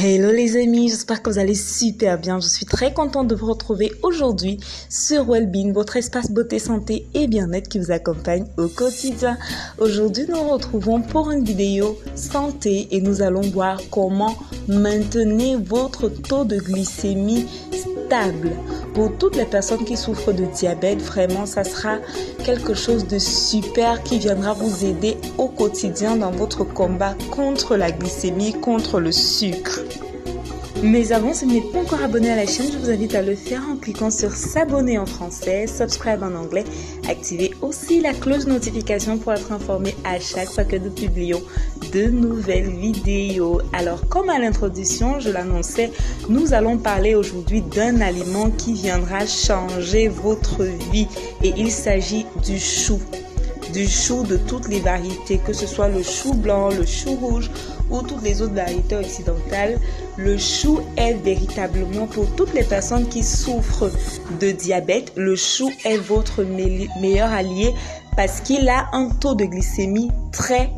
Hello les amis, j'espère que vous allez super bien. Je suis très contente de vous retrouver aujourd'hui sur Wellbeing, votre espace beauté, santé et bien-être qui vous accompagne au quotidien. Aujourd'hui, nous nous retrouvons pour une vidéo santé et nous allons voir comment maintenir votre taux de glycémie stable. Pour toutes les personnes qui souffrent de diabète, vraiment, ça sera quelque chose de super qui viendra vous aider au quotidien dans votre combat contre la glycémie, contre le sucre. Mais avant, si vous n'êtes pas encore abonné à la chaîne, je vous invite à le faire en cliquant sur s'abonner en français, subscribe en anglais. Activez aussi la cloche de notification pour être informé à chaque fois que nous publions de nouvelles vidéos. Alors, comme à l'introduction, je l'annonçais, nous allons parler aujourd'hui d'un aliment qui viendra changer votre vie. Et il s'agit du chou. Du chou de toutes les variétés, que ce soit le chou blanc, le chou rouge ou toutes les autres variétés occidentales. Le chou est véritablement pour toutes les personnes qui souffrent de diabète. Le chou est votre meilleur allié parce qu'il a un taux de glycémie très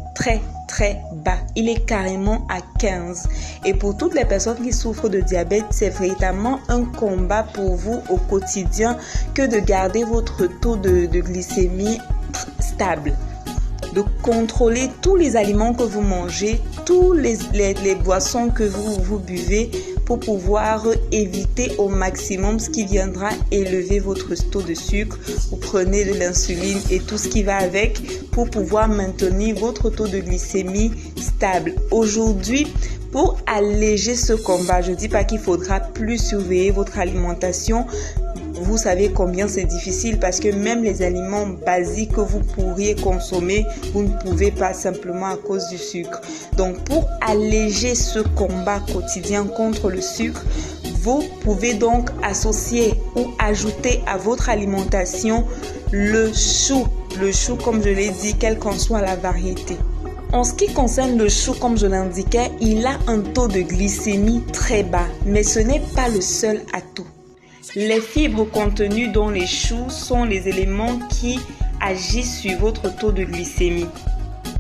bas. Il est carrément à 15. Et pour toutes les personnes qui souffrent de diabète, c'est véritablement un combat pour vous au quotidien que de garder votre taux de glycémie stable, de contrôler tous les aliments que vous mangez, tous les boissons que vous buvez pour pouvoir éviter au maximum ce qui viendra élever votre taux de sucre. Vous prenez de l'insuline et tout ce qui va avec pour pouvoir maintenir votre taux de glycémie stable. Aujourd'hui, pour alléger ce combat, je ne dis pas qu'il faudra plus surveiller votre alimentation. Vous savez combien c'est difficile parce que même les aliments basiques que vous pourriez consommer, vous ne pouvez pas simplement à cause du sucre. Donc, pour alléger ce combat quotidien contre le sucre, vous pouvez donc associer ou ajouter à votre alimentation le chou. Le chou, comme je l'ai dit, quelle qu'en soit la variété. En ce qui concerne le chou, comme je l'indiquais, il a un taux de glycémie très bas, mais ce n'est pas le seul atout. Les fibres contenues dans les choux sont les éléments qui agissent sur votre taux de glycémie.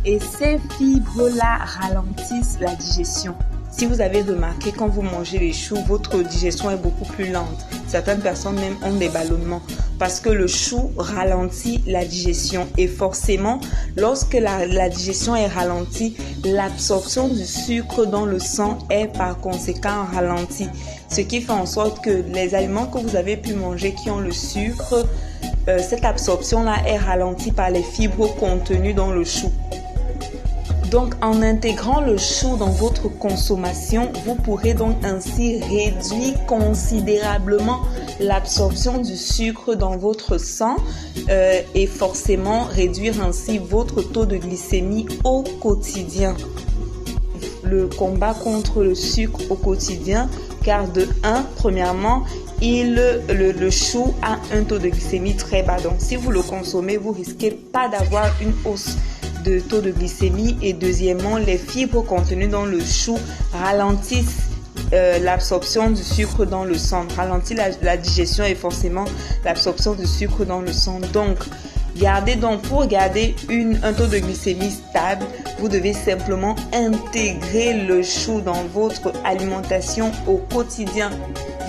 Et ces fibres-là ralentissent la digestion. Si vous avez remarqué, quand vous mangez les choux, votre digestion est beaucoup plus lente. Certaines personnes même ont des ballonnements parce que le chou ralentit la digestion. Et forcément, lorsque la digestion est ralentie, l'absorption du sucre dans le sang est par conséquent ralentie. Ce qui fait en sorte que les aliments que vous avez pu manger qui ont le sucre, cette absorption-là est ralentie par les fibres contenues dans le chou. Donc, en intégrant le chou dans votre consommation, vous pourrez donc ainsi réduire considérablement l'absorption du sucre dans votre sang et forcément réduire ainsi votre taux de glycémie au quotidien. Le combat contre le sucre au quotidien, car premièrement, le chou a un taux de glycémie très bas. Donc, si vous le consommez, vous risquez pas d'avoir une hausse de taux de glycémie. Et deuxièmement, les fibres contenues dans le chou ralentissent l'absorption du sucre dans le sang, ralentit la digestion et forcément l'absorption du sucre dans le sang. Donc, pour garder un taux de glycémie stable, vous devez simplement intégrer le chou dans votre alimentation au quotidien.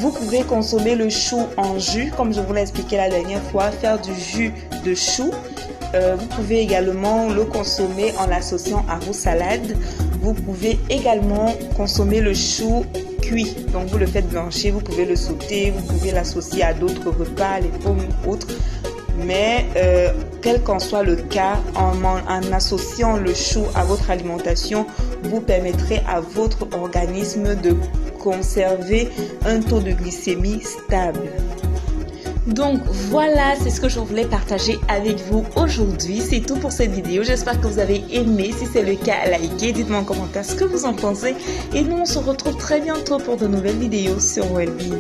Vous pouvez consommer le chou en jus, comme je vous l'ai expliqué la dernière fois, faire du jus de chou. Vous pouvez également le consommer en l'associant à vos salades. Vous pouvez également consommer le chou cuit. Donc, vous le faites blanchir, vous pouvez le sauter, vous pouvez l'associer à d'autres repas, les pommes ou autres. Mais quel qu'en soit le cas, en associant le chou à votre alimentation, vous permettrez à votre organisme de conserver un taux de glycémie stable. Donc voilà, c'est ce que je voulais partager avec vous aujourd'hui. C'est tout pour cette vidéo. J'espère que vous avez aimé. Si c'est le cas, likez, dites-moi en commentaire ce que vous en pensez. Et nous, on se retrouve très bientôt pour de nouvelles vidéos sur Wellbeing.